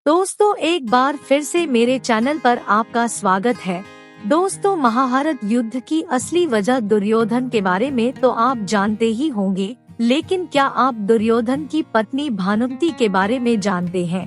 दोस्तों, एक बार फिर से मेरे चैनल पर आपका स्वागत है। दोस्तों, महाभारत युद्ध की असली वजह दुर्योधन के बारे में तो आप जानते ही होंगे, लेकिन क्या आप दुर्योधन की पत्नी भानुमति के बारे में जानते हैं?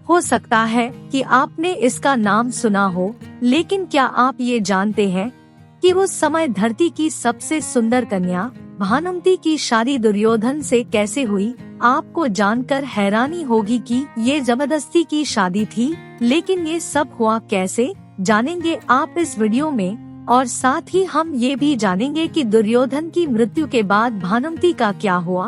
हो सकता है कि आपने इसका नाम सुना हो, लेकिन क्या आप ये जानते हैं कि उस समय धरती की सबसे सुंदर कन्या भानुमति की शादी दुर्योधन से कैसे हुई? आपको जानकर हैरानी होगी कि ये जबरदस्ती की शादी थी, लेकिन ये सब हुआ कैसे, जानेंगे आप इस वीडियो में। और साथ ही हम ये भी जानेंगे कि दुर्योधन की मृत्यु के बाद भानुमति का क्या हुआ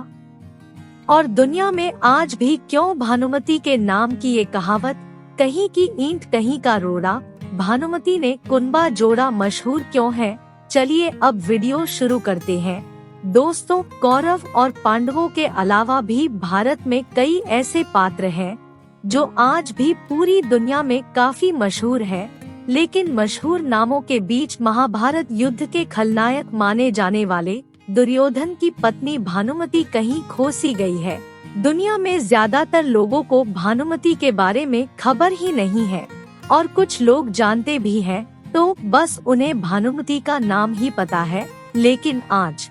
और दुनिया में आज भी क्यों भानुमति के नाम की ये कहावत, कहीं की ईंट कहीं का रोड़ा, भानुमति ने कुंबा जोड़ा मशहूर क्यों है। चलिए अब वीडियो शुरू करते हैं। दोस्तों, कौरव और पांडवों के अलावा भी भारत में कई ऐसे पात्र हैं जो आज भी पूरी दुनिया में काफी मशहूर है, लेकिन मशहूर नामों के बीच महाभारत युद्ध के खलनायक माने जाने वाले दुर्योधन की पत्नी भानुमति कहीं खो सी गई है। दुनिया में ज्यादातर लोगों को भानुमति के बारे में खबर ही नहीं है, और कुछ लोग जानते भी हैं तो बस उन्हें भानुमति का नाम ही पता है। लेकिन आज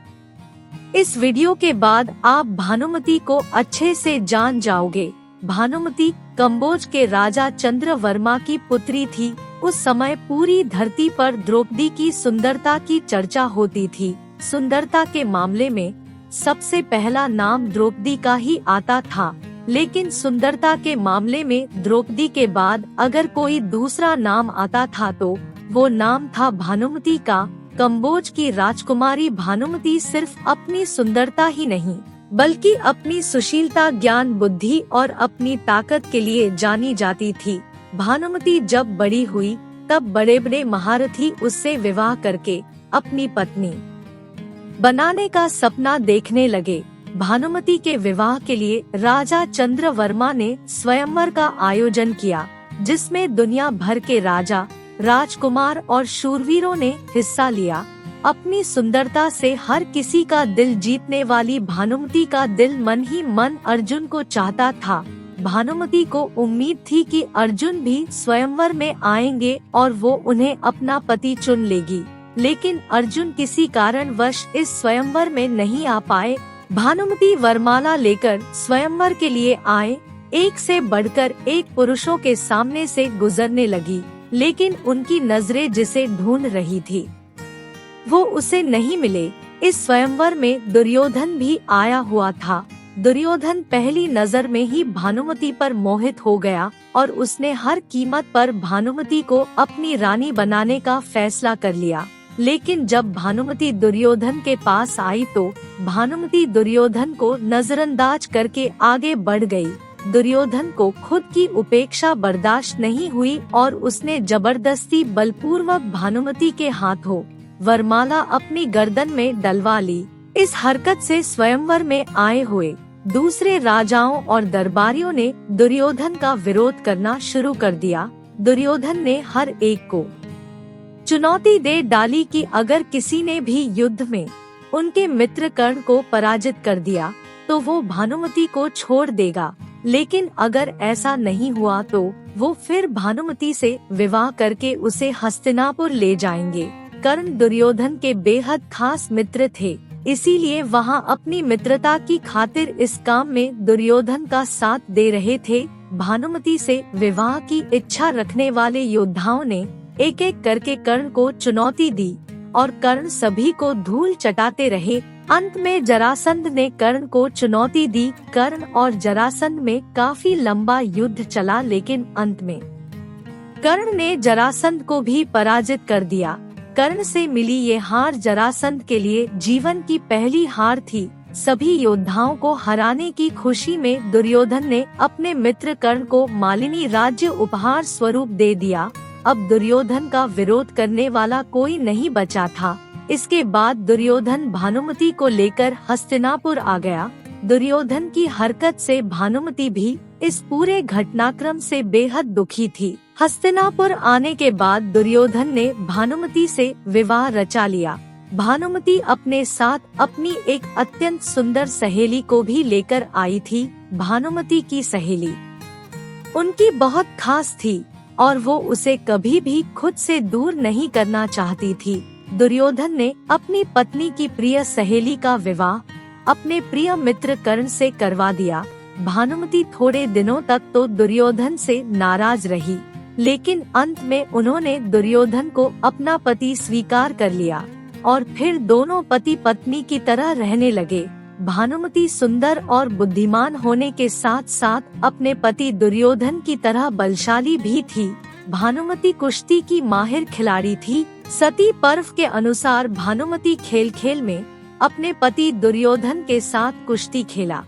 इस वीडियो के बाद आप भानुमति को अच्छे से जान जाओगे। भानुमति कंबोज के राजा चंद्रवर्मा की पुत्री थी। उस समय पूरी धरती पर द्रौपदी की सुंदरता की चर्चा होती थी। सुंदरता के मामले में सबसे पहला नाम द्रौपदी का ही आता था, लेकिन सुंदरता के मामले में द्रौपदी के बाद अगर कोई दूसरा नाम आता था तो वो नाम था भानुमति का। कंबोज की राजकुमारी भानुमति सिर्फ अपनी सुंदरता ही नहीं, बल्कि अपनी सुशीलता, ज्ञान, बुद्धि और अपनी ताकत के लिए जानी जाती थी। भानुमति जब बड़ी हुई तब बड़े बड़े महारथी उससे विवाह करके अपनी पत्नी बनाने का सपना देखने लगे। भानुमति के विवाह के लिए राजा चंद्रवर्मा ने स्वयंवर का आयोजन किया, जिसमें दुनिया भर के राजा, राजकुमार और शूरवीरों ने हिस्सा लिया। अपनी सुंदरता से हर किसी का दिल जीतने वाली भानुमति का दिल मन ही मन अर्जुन को चाहता था। भानुमति को उम्मीद थी कि अर्जुन भी स्वयंवर में आएंगे और वो उन्हें अपना पति चुन लेगी, लेकिन अर्जुन किसी कारणवश इस स्वयंवर में नहीं आ पाए। भानुमति वरमाला लेकर स्वयंवर के लिए आए। एक से बढ़कर एक पुरुषों के सामने से गुजरने लगी, लेकिन उनकी नजरें जिसे ढूंढ रही थी वो उसे नहीं मिले। इस स्वयंवर में दुर्योधन भी आया हुआ था। दुर्योधन पहली नजर में ही भानुमति पर मोहित हो गया और उसने हर कीमत पर भानुमति को अपनी रानी बनाने का फैसला कर लिया। लेकिन जब भानुमति दुर्योधन के पास आई तो भानुमति दुर्योधन को नजरअंदाज करके आगे बढ़ गई। दुर्योधन को खुद की उपेक्षा बर्दाश्त नहीं हुई और उसने जबरदस्ती बलपूर्वक भानुमति के हाथों वरमाला अपनी गर्दन में डलवा ली। इस हरकत से स्वयंवर में आए हुए दूसरे राजाओं और दरबारियों ने दुर्योधन का विरोध करना शुरू कर दिया। दुर्योधन ने हर एक को चुनौती दे डाली कि अगर किसी ने भी युद्ध में उनके मित्र कर्ण को पराजित कर दिया तो वो भानुमति को छोड़ देगा, लेकिन अगर ऐसा नहीं हुआ तो वो फिर भानुमति से विवाह करके उसे हस्तिनापुर ले जाएंगे। कर्ण दुर्योधन के बेहद खास मित्र थे, इसीलिए वहां अपनी मित्रता की खातिर इस काम में दुर्योधन का साथ दे रहे थे। भानुमति से विवाह की इच्छा रखने वाले योद्धाओं ने एक एक करके कर्ण को चुनौती दी और कर्ण सभी को धूल चटाते रहे। अंत में जरासंध ने कर्ण को चुनौती दी। कर्ण और जरासंध में काफी लंबा युद्ध चला, लेकिन अंत में कर्ण ने जरासंध को भी पराजित कर दिया। कर्ण से मिली ये हार जरासंध के लिए जीवन की पहली हार थी। सभी योद्धाओं को हराने की खुशी में दुर्योधन ने अपने मित्र कर्ण को मालिनी राज्य उपहार स्वरूप दे दिया। अब दुर्योधन का विरोध करने वाला कोई नहीं बचा था। इसके बाद दुर्योधन भानुमति को लेकर हस्तिनापुर आ गया। दुर्योधन की हरकत से भानुमति भी इस पूरे घटनाक्रम से बेहद दुखी थी। हस्तिनापुर आने के बाद दुर्योधन ने भानुमति से विवाह रचा लिया। भानुमति अपने साथ अपनी एक अत्यंत सुंदर सहेली को भी लेकर आई थी। भानुमति की सहेली उनकी बहुत खास थी और वो उसे कभी भी खुद से दूर नहीं करना चाहती थी। दुर्योधन ने अपनी पत्नी की प्रिय सहेली का विवाह अपने प्रिय मित्र कर्ण से करवा दिया। भानुमति थोड़े दिनों तक तो दुर्योधन से नाराज रही, लेकिन अंत में उन्होंने दुर्योधन को अपना पति स्वीकार कर लिया और फिर दोनों पति पत्नी की तरह रहने लगे। भानुमति सुंदर और बुद्धिमान होने के साथ साथ अपने पति दुर्योधन की तरह बलशाली भी थी। भानुमति कुश्ती की माहिर खिलाड़ी थी। सती पर्व के अनुसार भानुमति खेल खेल में अपने पति दुर्योधन के साथ कुश्ती खेला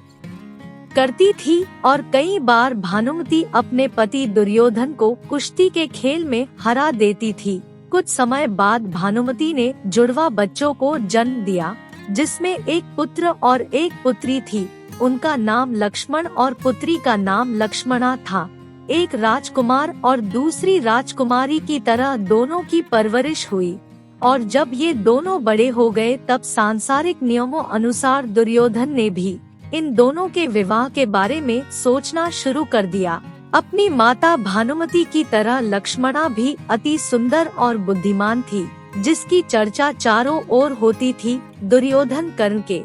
करती थी और कई बार भानुमति अपने पति दुर्योधन को कुश्ती के खेल में हरा देती थी। कुछ समय बाद भानुमति ने जुड़वा बच्चों को जन्म दिया, जिसमें एक पुत्र और एक पुत्री थी। उनका नाम लक्ष्मण और पुत्री का नाम लक्ष्मणा था। एक राजकुमार और दूसरी राजकुमारी की तरह दोनों की परवरिश हुई और जब ये दोनों बड़े हो गए तब सांसारिक नियमों अनुसार दुर्योधन ने भी इन दोनों के विवाह के बारे में सोचना शुरू कर दिया। अपनी माता भानुमति की तरह लक्ष्मणा भी अति सुंदर और बुद्धिमान थी, जिसकी चर्चा चारों ओर होती थी। दुर्योधन कर्ण के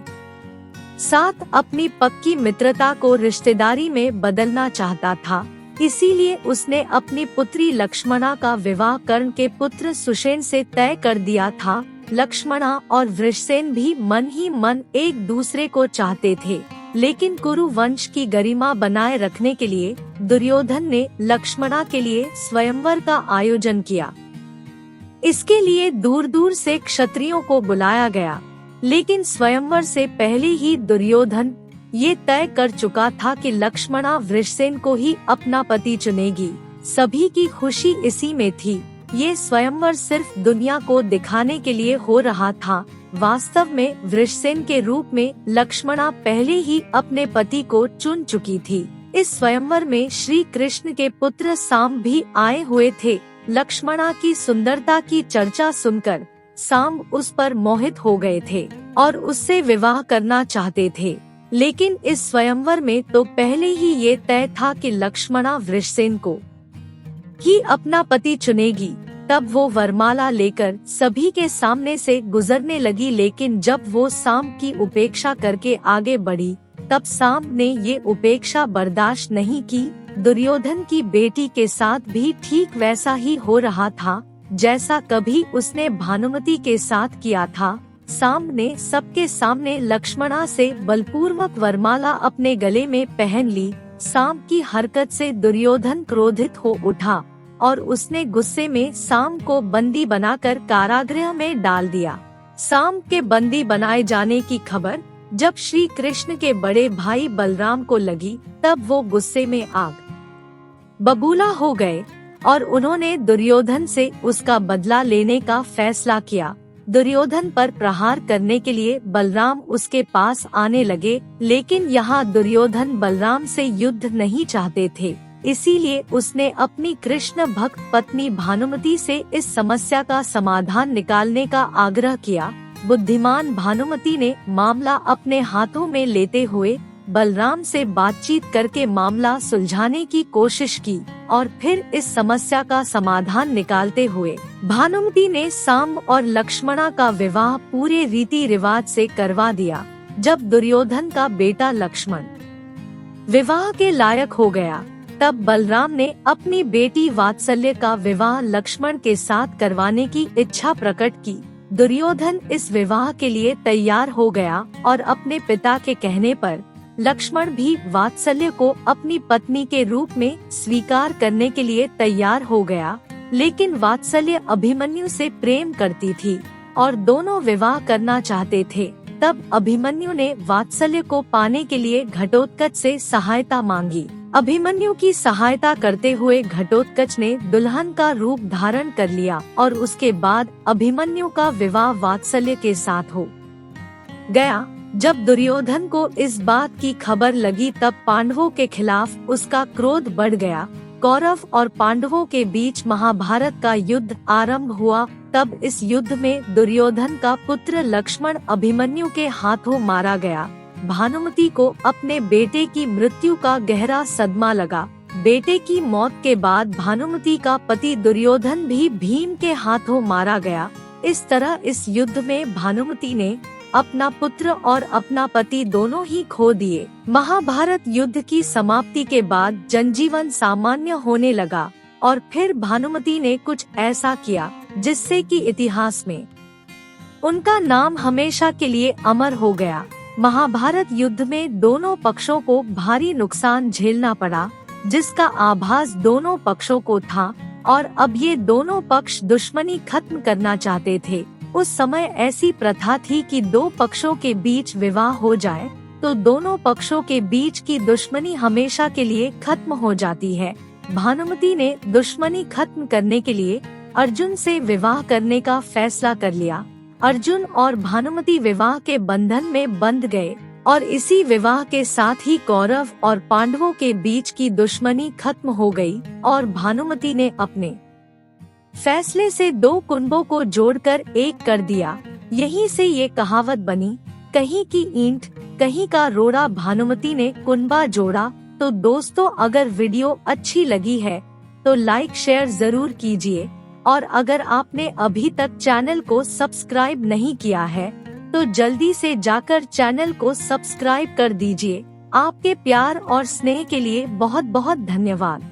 साथ अपनी पक्की मित्रता को रिश्तेदारी में बदलना चाहता था, इसीलिए उसने अपनी पुत्री लक्ष्मणा का विवाह कर्ण के पुत्र सुषेण से तय कर दिया था। लक्ष्मणा और वृषसेन भी मन ही मन एक दूसरे को चाहते थे, लेकिन कुरु वंश की गरिमा बनाए रखने के लिए दुर्योधन ने लक्ष्मणा के लिए स्वयंवर का आयोजन किया। इसके लिए दूर दूर से क्षत्रियों को बुलाया गया, लेकिन स्वयंवर से पहले ही दुर्योधन ये तय कर चुका था कि लक्ष्मणा वृषसेन को ही अपना पति चुनेगी। सभी की खुशी इसी में थी। ये स्वयंवर सिर्फ दुनिया को दिखाने के लिए हो रहा था। वास्तव में वृषसेन के रूप में लक्ष्मणा पहले ही अपने पति को चुन चुकी थी। इस स्वयंवर में श्री कृष्ण के पुत्र साम्ब भी आए हुए थे। लक्ष्मणा की सुंदरता की चर्चा सुनकर साम्ब उस पर मोहित हो गए थे और उससे विवाह करना चाहते थे, लेकिन इस स्वयंवर में तो पहले ही ये तय था कि लक्ष्मणा वृषसेन को ही अपना पति चुनेगी। तब वो वरमाला लेकर सभी के सामने से गुजरने लगी, लेकिन जब वो साम्ब की उपेक्षा करके आगे बढ़ी तब साम्ब ने ये उपेक्षा बर्दाश्त नहीं की। दुर्योधन की बेटी के साथ भी ठीक वैसा ही हो रहा था जैसा कभी उसने भानुमति के साथ किया था। साम्ब ने सबके सामने लक्ष्मणा से बलपूर्वक वरमाला अपने गले में पहन ली। साम्ब की हरकत से दुर्योधन क्रोधित हो उठा और उसने गुस्से में साम्ब को बंदी बनाकर कारागृह में डाल दिया। साम्ब के बंदी बनाए जाने की खबर जब श्री कृष्ण के बड़े भाई बलराम को लगी, तब वो गुस्से में आग बबूला हो गए और उन्होंने दुर्योधन से उसका बदला लेने का फैसला किया। दुर्योधन पर प्रहार करने के लिए बलराम उसके पास आने लगे, लेकिन यहाँ दुर्योधन बलराम से युद्ध नहीं चाहते थे, इसीलिए उसने अपनी कृष्ण भक्त पत्नी भानुमति से इस समस्या का समाधान निकालने का आग्रह किया। बुद्धिमान भानुमति ने मामला अपने हाथों में लेते हुए बलराम से बातचीत करके मामला सुलझाने की कोशिश की और फिर इस समस्या का समाधान निकालते हुए भानुमति ने साम्ब और लक्ष्मणा का विवाह पूरे रीति रिवाज से करवा दिया। जब दुर्योधन का बेटा लक्ष्मण विवाह के लायक हो गया, तब बलराम ने अपनी बेटी वात्सल्य का विवाह लक्ष्मण के साथ करवाने की इच्छा प्रकट की। दुर्योधन इस विवाह के लिए तैयार हो गया और अपने पिता के कहने पर लक्ष्मण भी वात्सल्य को अपनी पत्नी के रूप में स्वीकार करने के लिए तैयार हो गया, लेकिन वात्सल्य अभिमन्यु से प्रेम करती थी और दोनों विवाह करना चाहते थे। तब अभिमन्यु ने वात्सल्य को पाने के लिए घटोत्कच से सहायता मांगी। अभिमन्यु की सहायता करते हुए घटोत्कच ने दुल्हन का रूप धारण कर लिया और उसके बाद अभिमन्यु का विवाह वात्सल्य के साथ हो गया। जब दुर्योधन को इस बात की खबर लगी, तब पांडवों के खिलाफ उसका क्रोध बढ़ गया। कौरव और पांडवों के बीच महाभारत का युद्ध आरंभ हुआ। तब इस युद्ध में दुर्योधन का पुत्र लक्ष्मण अभिमन्यु के हाथों मारा गया। भानुमति को अपने बेटे की मृत्यु का गहरा सदमा लगा। बेटे की मौत के बाद भानुमति का पति दुर्योधन भी भीम के हाथों मारा गया। इस तरह इस युद्ध में भानुमति ने अपना पुत्र और अपना पति दोनों ही खो दिए। महाभारत युद्ध की समाप्ति के बाद जनजीवन सामान्य होने लगा और फिर भानुमति ने कुछ ऐसा किया जिससे कि इतिहास में उनका नाम हमेशा के लिए अमर हो गया। महाभारत युद्ध में दोनों पक्षों को भारी नुकसान झेलना पड़ा, जिसका आभास दोनों पक्षों को था और अब ये दोनों पक्ष दुश्मनी खत्म करना चाहते थे। उस समय ऐसी प्रथा थी कि दो पक्षों के बीच विवाह हो जाए तो दोनों पक्षों के बीच की दुश्मनी हमेशा के लिए खत्म हो जाती है। भानुमति ने दुश्मनी खत्म करने के लिए अर्जुन से विवाह करने का फैसला कर लिया। अर्जुन और भानुमति विवाह के बंधन में बंध गए और इसी विवाह के साथ ही कौरव और पांडवों के बीच की दुश्मनी खत्म हो गई और भानुमति ने अपने फैसले से दो कुंभों को जोड़कर एक कर दिया। यहीं से ये कहावत बनी, कहीं की ईंट कहीं का रोड़ा, भानुमति ने कुंभा जोड़ा। तो दोस्तों, अगर वीडियो अच्छी लगी है तो लाइक शेयर जरूर कीजिए और अगर आपने अभी तक चैनल को सब्सक्राइब नहीं किया है तो जल्दी से जाकर चैनल को सब्सक्राइब कर दीजिए। आपके प्यार और स्नेह के लिए बहुत बहुत धन्यवाद।